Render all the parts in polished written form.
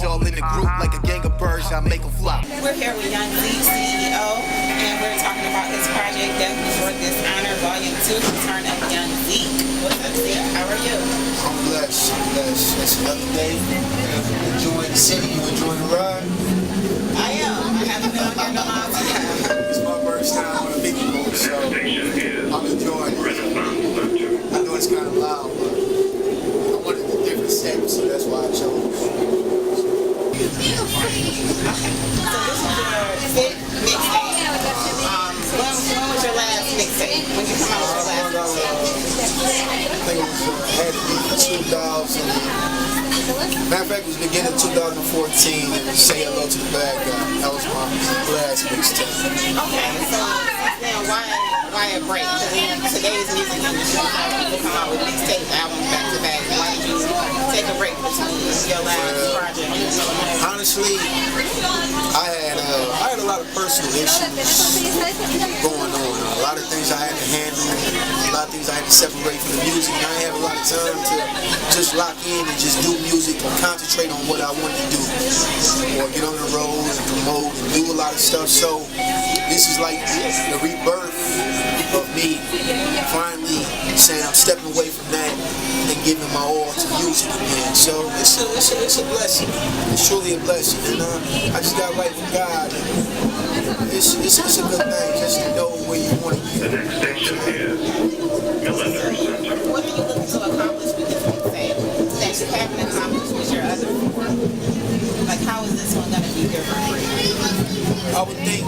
all in the group like a gang of birds, I make them fly. We're here with Young Zeek, CEO, and we're talking about his project, Death Before Dishonor, Volume 2, Return of Young Zeek. What's up, Zeek? How are you? I'm blessed. It's another day. Enjoying the city. You enjoying the ride? I am. I haven't been on here in a long time. It's my first time on a big boat, so I'm enjoying it. I know it's kind of loud, but I wanted a different setting, so that's why I chose. So this is your fifth mixtape. When was your last mixtape? When you come out with your last mixtape? I think it was had to be 2000. Matter of fact, it was beginning of 2014, and Say Hello to the Bad Guy. That was my last mixtape. Okay, so now why a break? Because in today's music industry, people come out with mixtape albums back to back. Why did you take a break between your last project? Honestly, I had a lot of personal issues going on. A lot of things I had to handle. A lot of things I had to separate from the music. And I didn't have a lot of time to just lock in and just do music or concentrate on what I wanted to do, or get on the road and promote and do a lot of stuff. So this is like the rebirth of me finally saying I'm stepping away from that and giving my all to music again. So it's a blessing. It's truly a blessing, and I just got right with God. And it's a good thing just to know where you want to be. The next station is Millender Center. What are you looking to accomplish with this mixtape that you haven't accomplished with your other four? Like, how is this one going to be different for you? I would think,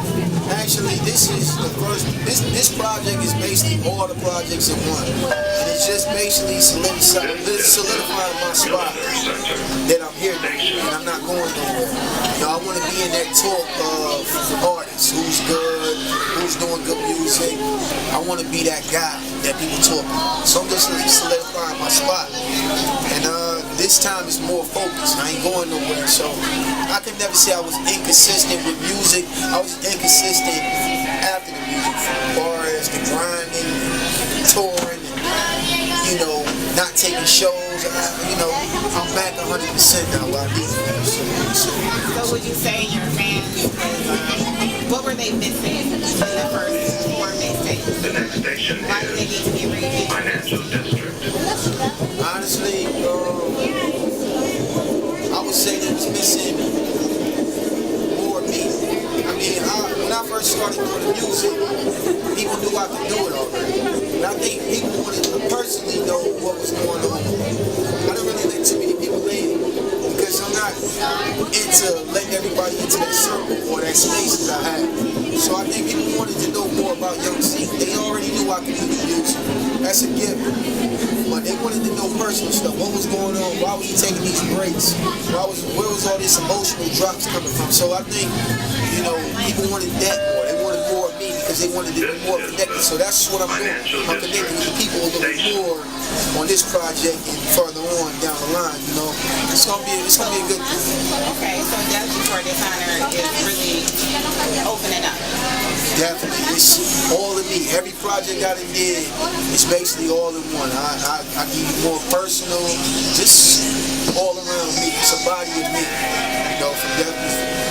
actually, this is the first, this project is basically all the projects in one. And it's just basically solidifying my spot that I'm here and I'm not going nowhere. You know, I want to be in that talk of artists, who's good, who's doing good music. I want to be that guy that people talk about. So I'm just solidifying my spot. And this time is more focused. I ain't going nowhere. So I can never say I was inconsistent with music. I was inconsistent after the music, as far as the grinding, touring, and, you know, not taking shows. You know, I'm back 100% now where I need to be. So would you say your fans, what were they missing in the first four mixtapes? The next station Why do they need to be is reviewed? Financial District. Honestly, I would say they was missing more me. I mean, when I first started doing the music, people knew I could do it already. And I think people wanted to personally know what was going on. I don't really let too many people in because I'm not into letting everybody into that circle or that space that I have. So I think people wanted to know more about Young Zeek. They already knew I could do the music. That's a given. But they wanted to know personal stuff. What was going on? Why was he taking these breaks? Where was all these emotional drops coming from? So I think, you know, people wanted that more. They wanted more of me because they wanted to be more connected. So that's what I'm doing. I'm connecting with the people a little bit more on this project and further on down the line. You know, it's gonna be a good thing. Okay, so Death Before Dishonor is really opening up. Definitely, it's all of me. Every project I done did is basically all in one. I give you more personal, just all around me. It's a body of me. You know, from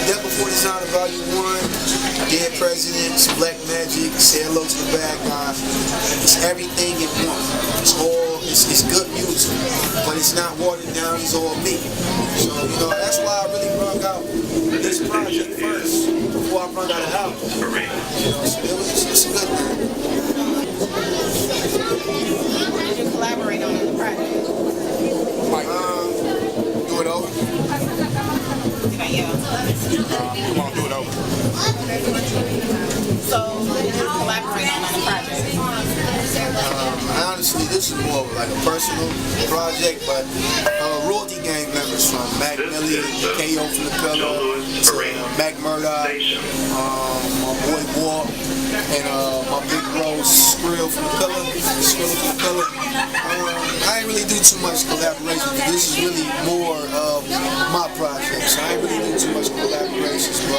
Death Before Dishonor Volume 1, Dead Presidents, Black Magic, Say Hello to the Bad Guy. It's everything in one. It's good music, but it's not watered down. It's all me. So, you know, that's why I really brought out this project first before I brought out an album. You know, so it's a good thing. What did you collaborate on in the project? Do it over. Did I yell? Come on, do it over. So what did you collaborate on the project? Honestly, this is more of like a personal project, but royalty gang members from Mac Millie, KO from the Color, to Mac Murdoch, my boy War, and my big bro Skrill from the Color. I ain't really do too much collaboration because this is really more of my project, so I ain't really do too much collaborations, but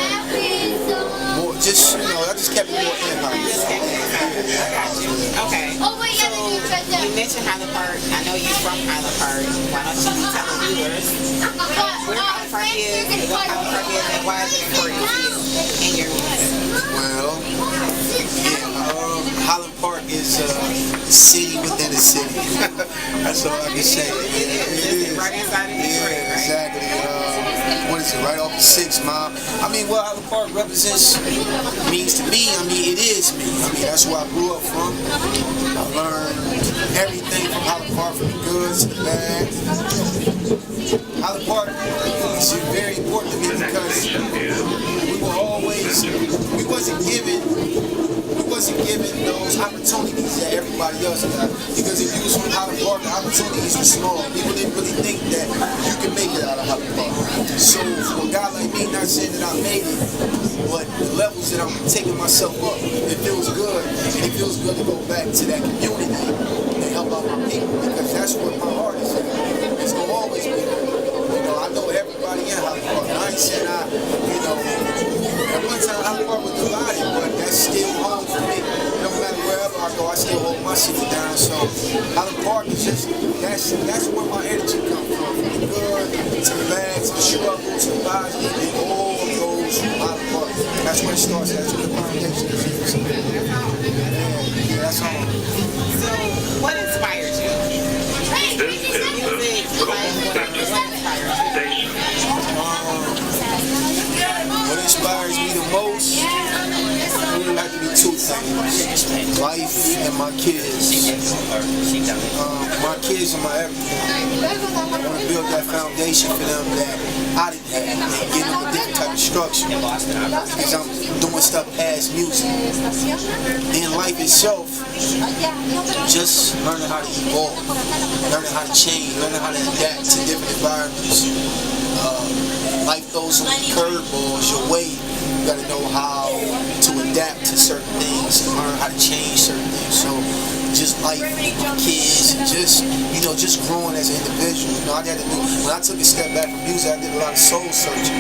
more just, you know, I just kept it more in-house. Okay. So you mentioned Highland Park. I know you're from Highland Park. Why don't you tell the viewers where Highland Park is, what Highland Park is, and why is it important to you in your music? Well, Highland Park is a city within a city. That's all I can say. It is. Right inside of Detroit, Yeah, right? exactly. What is it? Right off the 6 mile. I mean, what Highland Park represents means to me. I mean, it is me. I mean, that's where I grew up from. I learned everything from Highland Park, from the good to the bad. Highland Park is very important to me because we were always, we wasn't given those opportunities that everybody else got. Because if you was from Highland Park, the opportunities were small. People didn't really think that you could make it out of Highland Park. So for a guy like me, not saying that I made it, but the levels that I'm taking myself up, it feels good. And it feels good to go back to that community and help out my people, because that's what my heart is at. It's gonna always be there. You know, I know everybody in Highland Park. I ain't saying at one time Highland Park was divided, but that's still home for me. No matter wherever I go, I still hold my city down. So Highland Park is just, that's where my energy comes from. From the good, to the bad, to the struggle, to the positive, it all goes from Highland Park. That's where it starts, that's where the foundation is. Yeah, that's all. So, what inspires you? This is Music, the life, whatever. What inspires you? station. What inspires me the most, it would like to be two things: life and my kids. My kids are my everything. I want to build that foundation for them that I didn't have, and give them a different type of structure, because I'm doing stuff past music. In life itself, just learning how to evolve, learning how to change, learning how to adapt to different environments. Life throws some curveballs your way. You gotta know how to adapt to certain things and learn how to change certain things. So just life with my kids and just growing as an individual. You know, I had to do, when I took a step back from music, I did a lot of soul searching.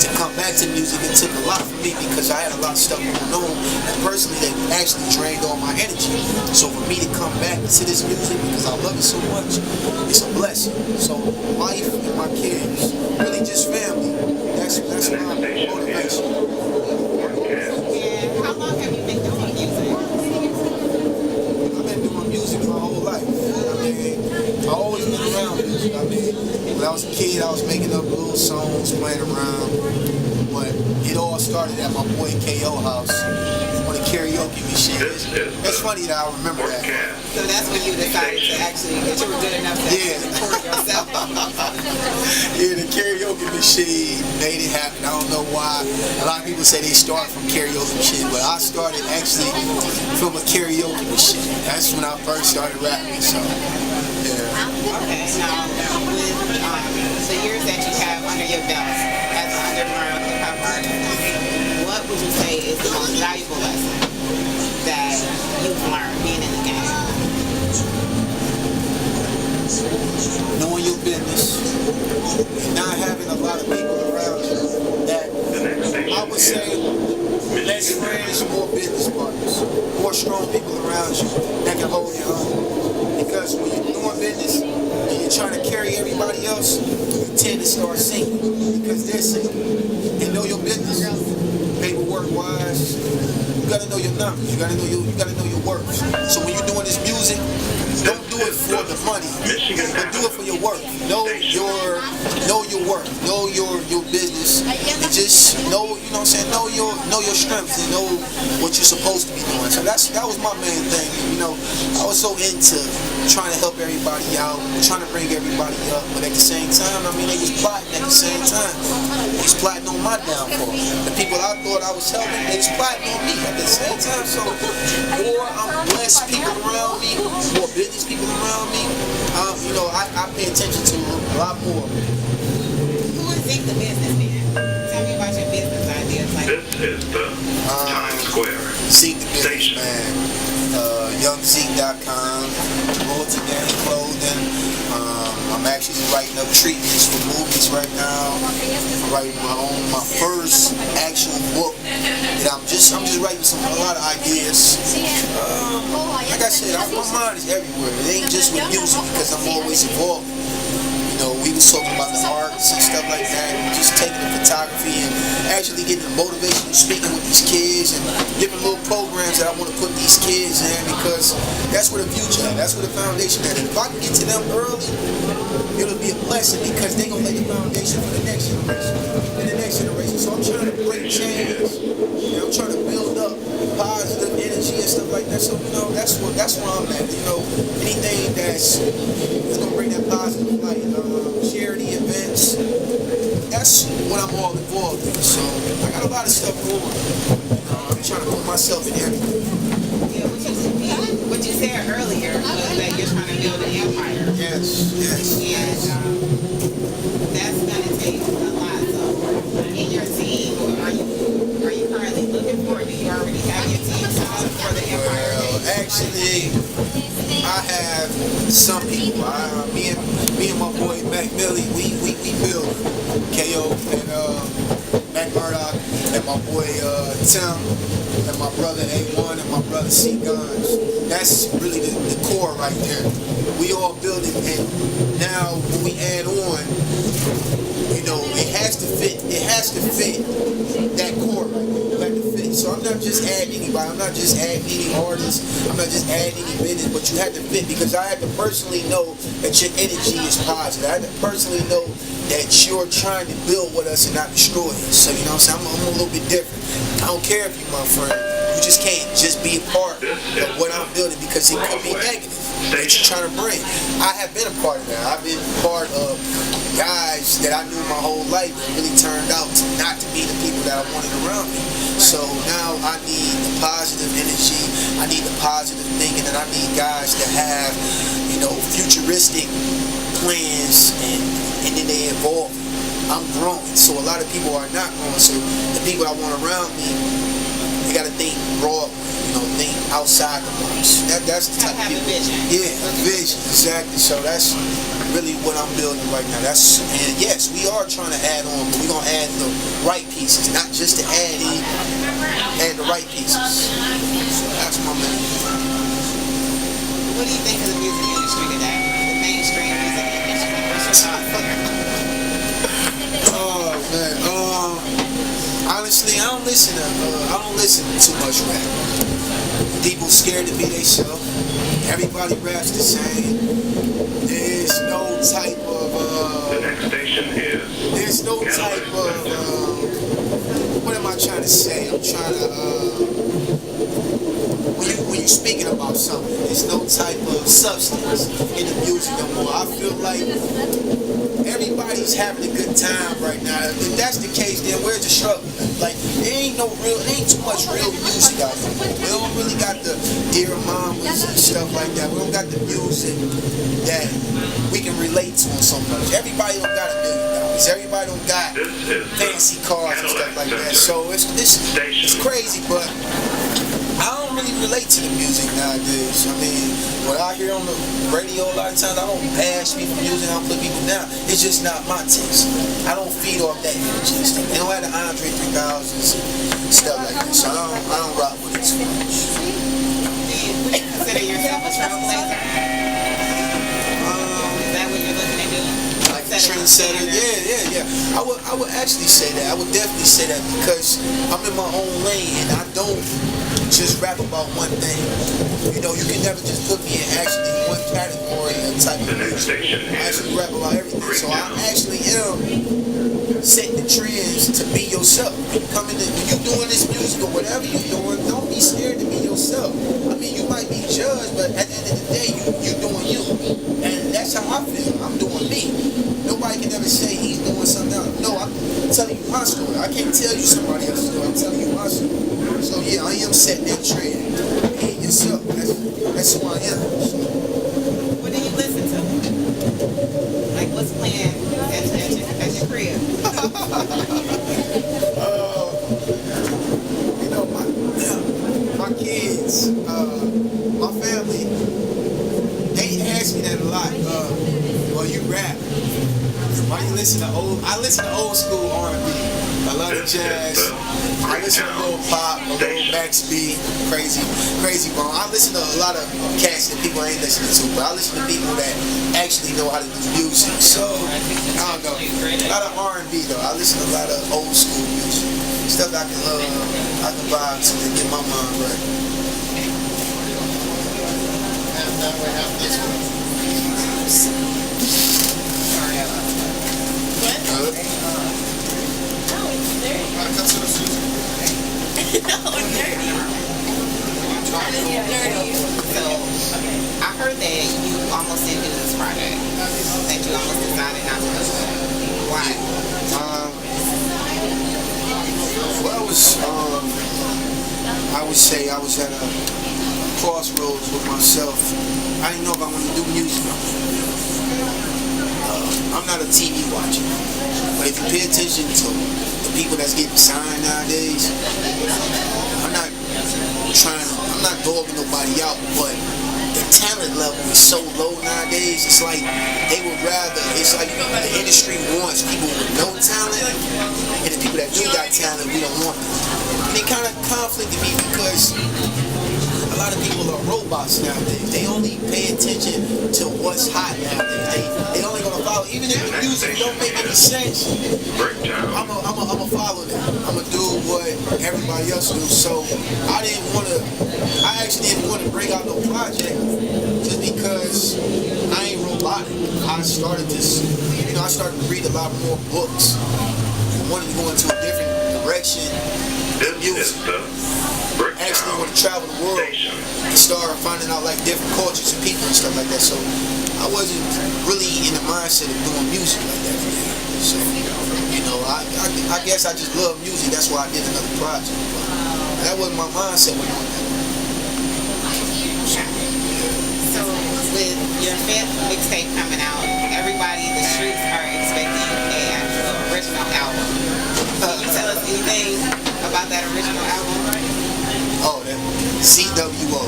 To come back to music, it took a lot for me because I had a lot of stuff going on, and personally that actually drained all my energy. So for me to come back to this music because I love it so much, it's a blessing. So life and my kids, really just family. That's my motivation. And how long have you been doing music? I've been doing music my whole life. I mean, I always been around music. I mean, when I was a kid, I was making up little songs, playing around. But it all started at my boy K.O. house on a karaoke machine. It's funny that I remember that. So that's when you decided to actually, that you were good enough to record yourself. Yeah, the karaoke machine made it happen. I don't know why. A lot of people say they start from karaoke machine, but I started actually from a karaoke machine. That's when I first started rapping. So, yeah. Okay, now with the years that you have under your belt as an underground hip hop artist, what would you say is the most valuable lesson that you've learned being in the game? Knowing your business, and not having a lot of people around you that, I would say, less friends, more business partners, more strong people around you that can hold your own. Because when you're doing business and you're trying to carry everybody else, you tend to start sinking because they're sinking. And know your business, paperwork wise, you gotta know your numbers, you gotta know your worth. So when you're doing this music, don't do it for the money, but do it for your worth. Know your worth, know your business, and just know, you know what I'm saying, know your strengths and know what you're supposed to be doing. So that was my main thing. You know, I was so into trying to help everybody out, trying to bring everybody up, but at the same time, I mean, they was plotting at the same time. They was plotting on my downfall. The people I thought I was helping, they was plotting on me at the same time. So more I'm blessed people around me, more business people around me, you know, I pay attention to a lot more. Who is Zeek the businessman? Tell me about your business ideas. Like, This is the Times Square Zeek the station. businessman. YoungZeek.com, Loyalty Gang Clothing. I'm actually writing up treatments for movies right now. I'm writing my first actual book. And I'm just writing a lot of ideas. Like I said, my mind is everywhere. It ain't just with music because I'm always involved. You know, we was talking about the arts and stuff like that, and just taking the photography and actually getting the motivation, speaking with these kids and different little programs that I want to put these kids in because that's where the future is. That's where the foundation is. And if I can get to them early, it'll be a blessing because they're going to lay the foundation for the next generation. And the next generation. So I'm trying to bring change. You know, I'm trying to build up positive energy and stuff like that. So, you know, that's where I'm at. You know, anything that's going to bring that positive light. Charity events. That's what I'm all involved in. So I got a lot of stuff going. I'm trying to put myself in everything. Yeah, what you said earlier was that you're trying to build an empire. Yes. And that's gonna take a lot. So in your team, are you currently looking for it? Do you already have your team set up for the empire? Well, actually, I have some people. Me and my boy Mac Millie, we build KO and Mac Murdoch and my boy Tim and my brother A1 and my brother C Guns. That's really the core right there. We all build it, and now when we add on, you know, it has to fit. It has to fit that core right there. You have to fit. So I'm not just adding anybody. I'm not just adding any artists. I'm not just adding any business. But you have to fit because I had to personally know that your energy is positive. I had to personally know that you're trying to build with us and not destroy us. So you know what I'm saying? I'm a little bit different. I don't care if you're my friend. You just can't just be a part of what I'm building because it could be negative that you're trying to bring. I have been a part of that. I've been part of guys that I knew my whole life that really turned out not to be the people that I wanted around me. So now I need the positive energy. I need the positive thinking, and I need guys to have, you know, futuristic plans, and then they evolve. I'm growing, so a lot of people are not growing. So the people I want around me, they got to think broad, you know, think outside the box. That's the type of people. Vision. Yeah, a vision, exactly. So that's really what I'm building right now. And yes, we are trying to add on, but we're gonna add the right pieces, not just to add the right pieces. So that's my main. What do you think of the music industry today? The mainstream music industry. Oh man, honestly, I don't listen to too much rap. People scared to be themselves. Everybody raps the same. There's no type of The next station is. there's no type of what am I trying to say? I'm trying to when you're speaking about something, there's no type of substance in the music no more. I feel like everybody's having a good time right now. If that's the case, then where's the struggle? Like, there ain't too much real music out there. We don't really got the Dear Mamas and stuff like that. We don't got the music that we can relate to on so much. Everybody don't got $1 million. Everybody don't got fancy cars and stuff like that. So it's crazy, but I don't really relate to the music nowadays. I mean, what I hear on the radio a lot of times, I don't bash people music, I don't put people down. It's just not my taste. I don't feed off that energy and stuff. They don't have the Andre 3000s and stuff like that. So I don't rock with it too much. Would you consider yourself a trailblazer? Is that what you're looking at doing? Like a trendsetter? Yeah. I would actually say that. I would definitely say that because I'm in my own lane and I don't just rap about one thing. You know, you can never just put me in actually one category and type of music. I actually rap about everything. So I actually am setting the trends to be yourself. When you're doing this music or whatever you're doing, don't be scared to be yourself. I mean, you might be judged, but at the end of the day, you're doing you. And that's how I feel. I'm doing me. Nobody can ever say he's doing something else. No, I'm telling you my story. I can't tell you somebody else's story. I'm telling you my story. So yeah, I am setting that trend. Being yourself. That's who I am. So. What do you listen to? Like what's playing at your crib? You know, my kids, my family, they ask me that a lot. Well, you rap. Why you listen to I listen to old school R&B. I love the jazz. I listen to Lil Pop, a Lil Max B, Crazy Bone. I listen to a lot of cats that people ain't listening to, but I listen to people that actually know how to do music. So, I don't know. A lot of R&B though. I listen to a lot of old school music. Stuff I can vibe to and get my mind right. So, I heard that you almost didn't do this project. That you almost decided not to do it. Why? Well, I would say I was at a crossroads with myself. I didn't know if I wanted to do music. I'm not a TV watcher, but if you pay attention to the people that's getting signed nowadays, I'm not dogging nobody out, but the talent level is so low nowadays. It's like it's like the industry wants people with no talent, and the people that do got talent, we don't want them. And it kind of conflicted me because a lot of people are robots nowadays. They only pay attention to what's hot nowadays. They only gonna follow, even if the music don't make any sense. I'ma follow them. I'ma do what everybody else do. So I actually didn't want to bring out no project just because I ain't robotic. I started to read a lot more books. I wanted to go into a different direction. This is the Actually want to travel the world and start finding out like different cultures and people and stuff like that. So I wasn't really in the mindset of doing music like that. So, you know, I guess I just love music. That's why I did another project. But that wasn't my mindset when I went that. So, with your fifth mixtape coming out, everybody in the streets are expecting an actual original album. Can you tell us anything about that original album? Oh, that CWO.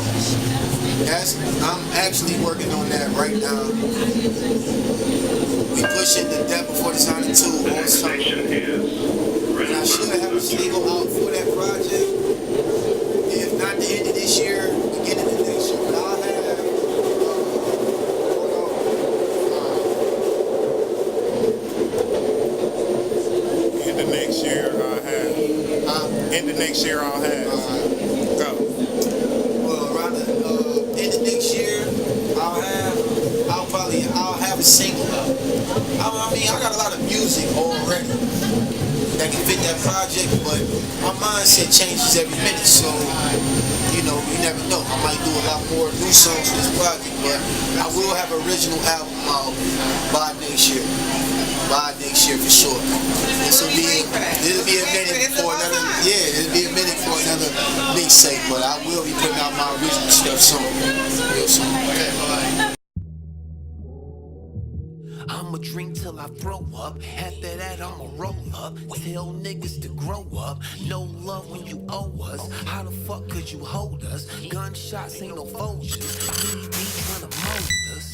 I'm actually working on that right now. We pushing the Death Before Dishonor 2 all summer. And I should have a single out for that project. If not the end of this year, beginning of next year. But I'll have in the next year I'll have. Go. Well, around the end of next year, I'll have a single out. I mean, I got a lot of music already that can fit that project, but my mindset changes every minute, so you know, you never know. I might do a lot more new songs for this project, but I will have an original album out by next year. By next year for sure. It'll be a minute for another mixtape, but I will be putting out my original stuff soon. Real soon. I'ma drink till I throw up. After that, I'ma roll up. Tell niggas to grow up. No love when you owe us. How the fuck could you hold us? Gunshots ain't no Folgers. BB tryna mold us.